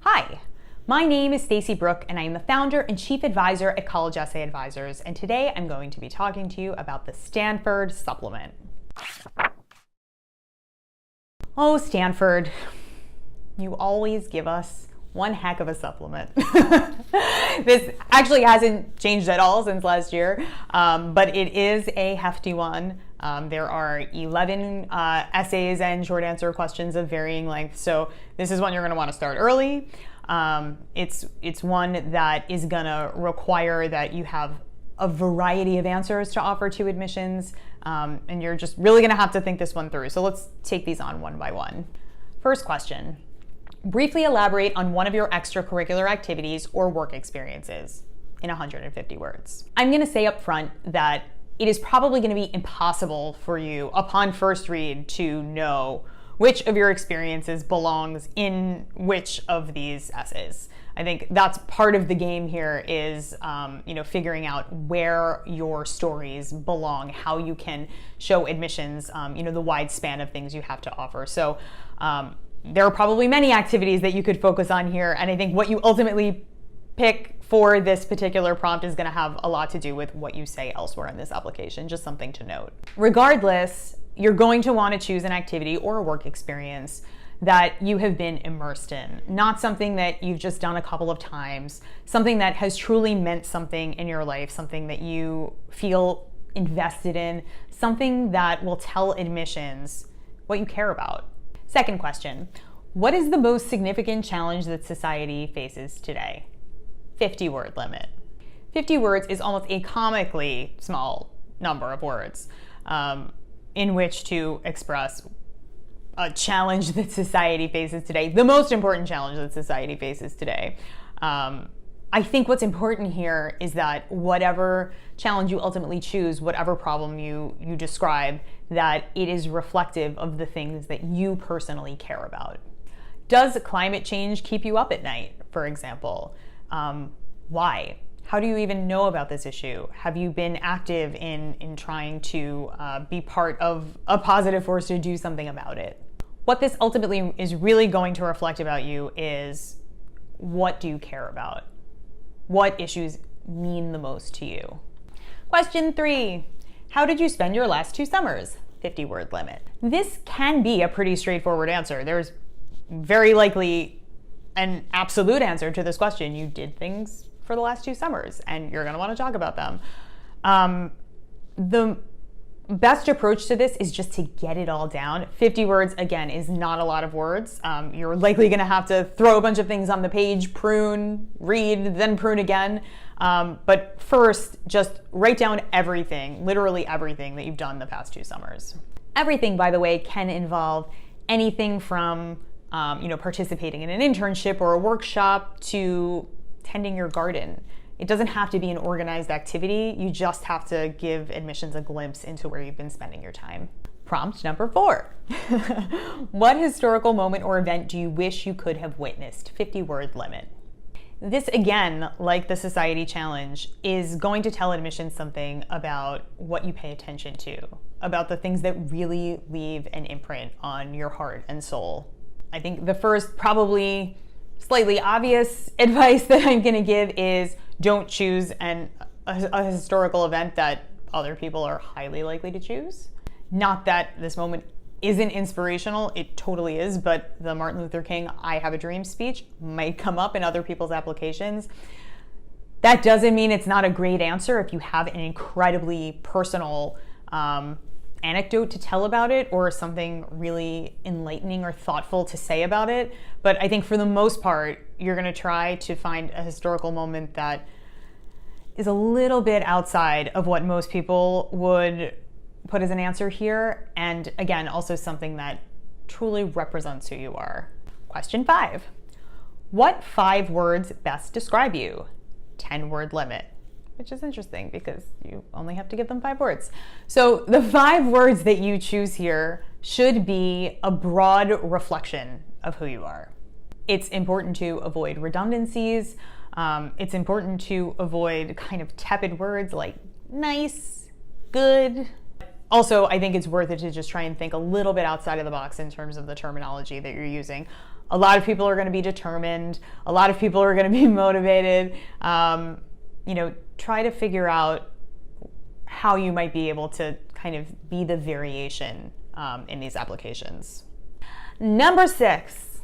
Hi, my name is Stacy Brooke and I am the founder and chief advisor at College Essay Advisors, and today I'm going to be talking to you about the Stanford Supplement. Oh, Stanford, you always give us one heck of a supplement. This actually hasn't changed at all since last year, but it is a hefty one. There are 11 essays and short answer questions of varying length, so this is one you're going to want to start early. It's one that is going to require that you have a variety of answers to offer to admissions, and you're just really going to have to think this one through. So let's take these on one by one. First question. Briefly elaborate on one of your extracurricular activities or work experiences in 150 words. I'm going to say up front that it is probably going to be impossible for you upon first read to know which of your experiences belongs in which of these essays. I think that's part of the game here is figuring out where your stories belong, how you can show admissions, the wide span of things you have to offer. So there are probably many activities that you could focus on here, and I think what you ultimately pick for this particular prompt is going to have a lot to do with what you say elsewhere in this application, just something to note. Regardless, you're going to want to choose an activity or a work experience that you have been immersed in, not something that you've just done a couple of times, something that has truly meant something in your life, something that you feel invested in, something that will tell admissions what you care about. Second question, what is the most significant challenge that society faces today? 50-word limit. 50 words is almost a comically small number of words in which to express a challenge that society faces today, the most important challenge that society faces today. I think what's important here is that whatever challenge you ultimately choose, whatever problem you describe, that it is reflective of the things that you personally care about. Does climate change keep you up at night, for example? Why? How do you even know about this issue? Have you been active in trying to be part of a positive force to do something about it? What this ultimately is really going to reflect about you is, what do you care about? What issues mean the most to you? Question 3, how did you spend your last 2 summers? 50-word limit. This can be a pretty straightforward answer. There's very likely an absolute answer to this question. You did things for the last 2 summers and you're going to want to talk about them. The best approach to this is just to get it all down. 50 words, again, is not a lot of words. You're likely going to have to throw a bunch of things on the page, prune, read, then prune again. But first, just write down everything, literally everything that you've done the past 2 summers. Everything, by the way, can involve anything from participating in an internship or a workshop to tending your garden. It doesn't have to be an organized activity. You just have to give admissions a glimpse into where you've been spending your time. Prompt number 4. What historical moment or event do you wish you could have witnessed? 50-word limit. This, again, like the society challenge, is going to tell admissions something about what you pay attention to, about the things that really leave an imprint on your heart and soul. I think the first, probably slightly obvious advice that I'm going to give is don't choose a historical event that other people are highly likely to choose. Not that this moment isn't inspirational, it totally is, but the Martin Luther King I Have a Dream speech might come up in other people's applications. That doesn't mean it's not a great answer if you have an incredibly personal anecdote to tell about it or something really enlightening or thoughtful to say about it. But I think for the most part, you're going to try to find a historical moment that is a little bit outside of what most people would put as an answer here. And again, also something that truly represents who you are. Question 5. What 5 words best describe you? 10-word limit. Which is interesting because you only have to give them 5 words. So the 5 words that you choose here should be a broad reflection of who you are. It's important to avoid redundancies. It's important to avoid kind of tepid words like nice, good. Also, I think it's worth it to just try and think a little bit outside of the box in terms of the terminology that you're using. A lot of people are going to be determined. A lot of people are going to be motivated. Try to figure out how you might be able to kind of be the variation in these applications. Number 6,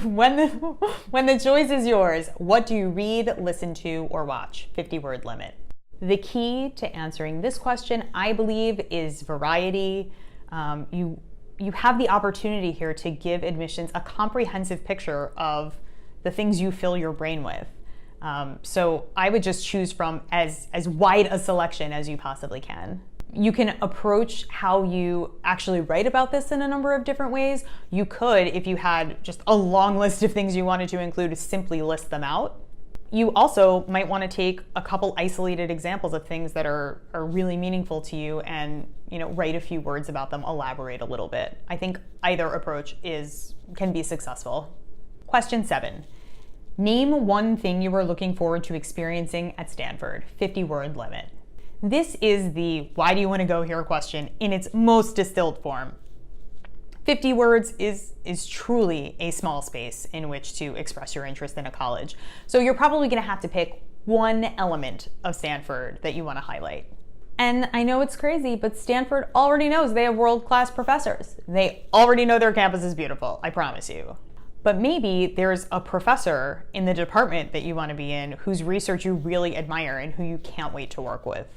when the choice is yours, what do you read, listen to, or watch? 50-word limit. The key to answering this question, I believe, is variety. You have the opportunity here to give admissions a comprehensive picture of the things you fill your brain with. So I would just choose from as wide a selection as you possibly can. You can approach how you actually write about this in a number of different ways. You could, if you had just a long list of things you wanted to include, simply list them out. You also might want to take a couple isolated examples of things that are really meaningful to you and write a few words about them, elaborate a little bit. I think either approach can be successful. Question 7. Name one thing you are looking forward to experiencing at Stanford. 50-word limit. This is the why do you want to go here question in its most distilled form. 50 words is truly a small space in which to express your interest in a college. So you're probably going to have to pick one element of Stanford that you want to highlight. And I know it's crazy, but Stanford already knows they have world-class professors. They already know their campus is beautiful, I promise you. But maybe there's a professor in the department that you want to be in whose research you really admire and who you can't wait to work with.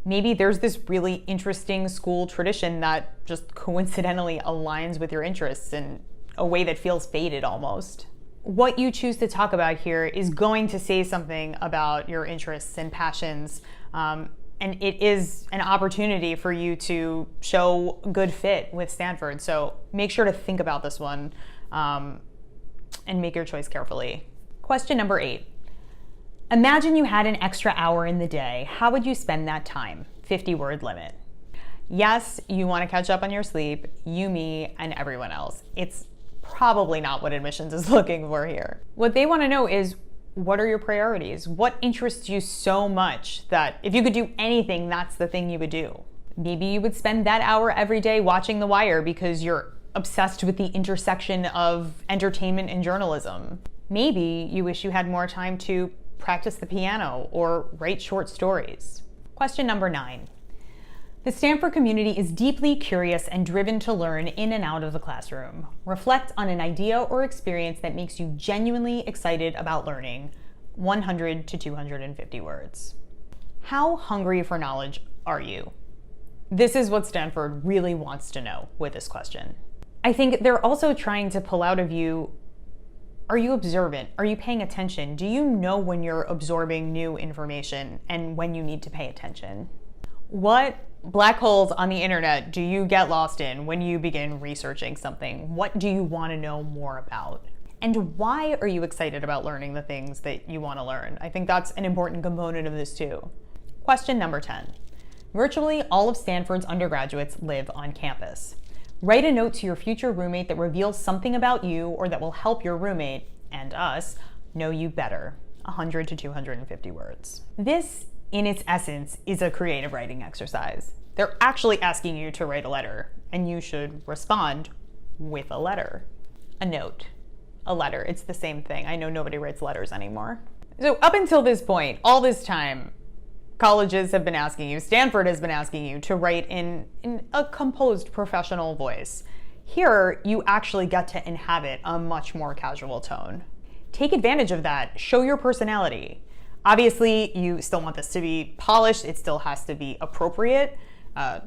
Maybe there's this really interesting school tradition that just coincidentally aligns with your interests in a way that feels fated almost. What you choose to talk about here is going to say something about your interests and passions, and it is an opportunity for you to show good fit with Stanford. So make sure to think about this one and make your choice carefully. Question number 8. Imagine you had an extra hour in the day. How would you spend that time? 50-word limit. Yes, you want to catch up on your sleep, you, me, and everyone else. It's probably not what admissions is looking for here. What they want to know is, what are your priorities? What interests you so much that if you could do anything, that's the thing you would do? Maybe you would spend that hour every day watching The Wire because you're obsessed with the intersection of entertainment and journalism. Maybe you wish you had more time to practice the piano or write short stories. Question number 9. The Stanford community is deeply curious and driven to learn in and out of the classroom. Reflect on an idea or experience that makes you genuinely excited about learning. 100 to 250 words. How hungry for knowledge are you? This is what Stanford really wants to know with this question. I think they're also trying to pull out of you, are you observant? Are you paying attention? Do you know when you're absorbing new information and when you need to pay attention? What black holes on the internet do you get lost in when you begin researching something? What do you want to know more about? And why are you excited about learning the things that you want to learn? I think that's an important component of this too. Question number 10. Virtually all of Stanford's undergraduates live on campus. Write a note to your future roommate that reveals something about you or that will help your roommate, and us, know you better. 100 to 250 words. This, in its essence, is a creative writing exercise. They're actually asking you to write a letter, and you should respond with a letter. A note. A letter. It's the same thing. I know nobody writes letters anymore. So up until this point, all this time, colleges have been asking you, Stanford has been asking you to write in a composed professional voice. Here, you actually get to inhabit a much more casual tone. Take advantage of that. Show your personality. Obviously, you still want this to be polished. It still has to be appropriate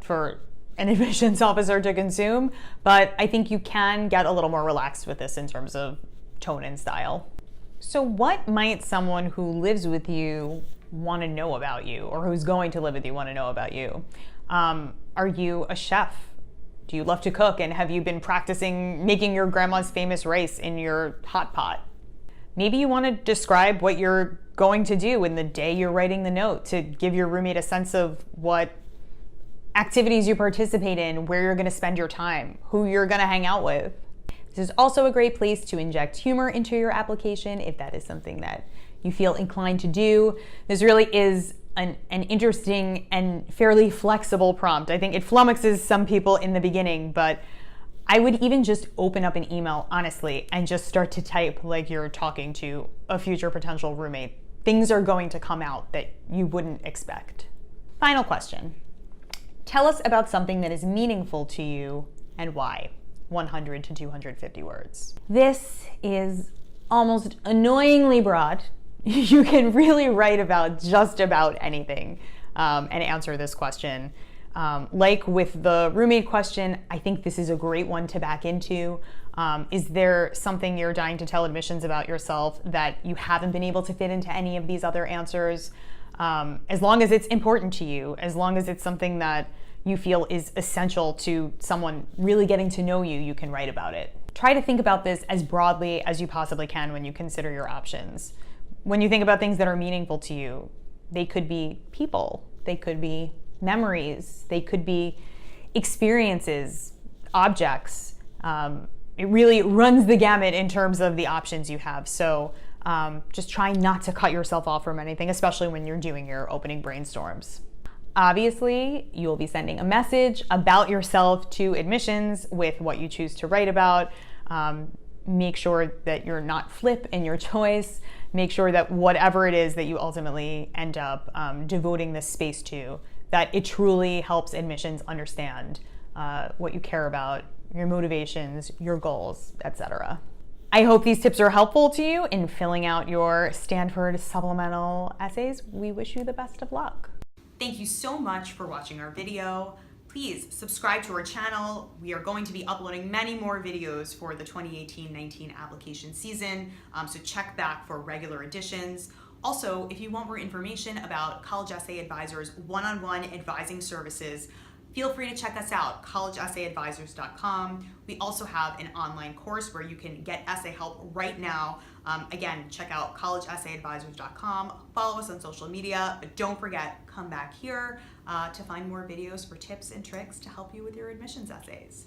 for an admissions officer to consume, but I think you can get a little more relaxed with this in terms of tone and style. So what might someone who lives with you want to know about you, or who's going to live with you want to know about you? Are you a chef? Do you love to cook, and have you been practicing making your grandma's famous rice in your hot pot? Maybe you want to describe what you're going to do in the day you're writing the note to give your roommate a sense of what activities you participate in, where you're going to spend your time, who you're going to hang out with. This is also a great place to inject humor into your application if that is something that you feel inclined to do. This really is an interesting and fairly flexible prompt. I think it flummoxes some people in the beginning, but I would even just open up an email, honestly, and just start to type like you're talking to a future potential roommate. Things are going to come out that you wouldn't expect. Final question. Tell us about something that is meaningful to you and why. 100 to 250 words. This is almost annoyingly broad. You can really write about just about anything and answer this question. Like with the roommate question, I think this is a great one to back into. Is there something you're dying to tell admissions about yourself that you haven't been able to fit into any of these other answers? As long as it's important to you, as long as it's something that you feel is essential to someone really getting to know you, you can write about it. Try to think about this as broadly as you possibly can when you consider your options. When you think about things that are meaningful to you, they could be people, they could be memories, they could be experiences, objects. It really runs the gamut in terms of the options you have. So just try not to cut yourself off from anything, especially when you're doing your opening brainstorms. Obviously, you will be sending a message about yourself to admissions with what you choose to write about. Make sure that you're not flip in your choice. Make sure that whatever it is that you ultimately end up devoting this space to, that it truly helps admissions understand what you care about, your motivations, your goals, etc. I hope these tips are helpful to you in filling out your Stanford Supplemental essays. We wish you the best of luck. Thank you so much for watching our video. Please subscribe to our channel. We are going to be uploading many more videos for the 2018-19 application season, so check back for regular editions. Also, if you want more information about College Essay Advisor's one-on-one advising services, feel free to check us out, collegeessayadvisors.com. We also have an online course where you can get essay help right now. Again, check out collegeessayadvisors.com. Follow us on social media, but don't forget, come back here to find more videos for tips and tricks to help you with your admissions essays.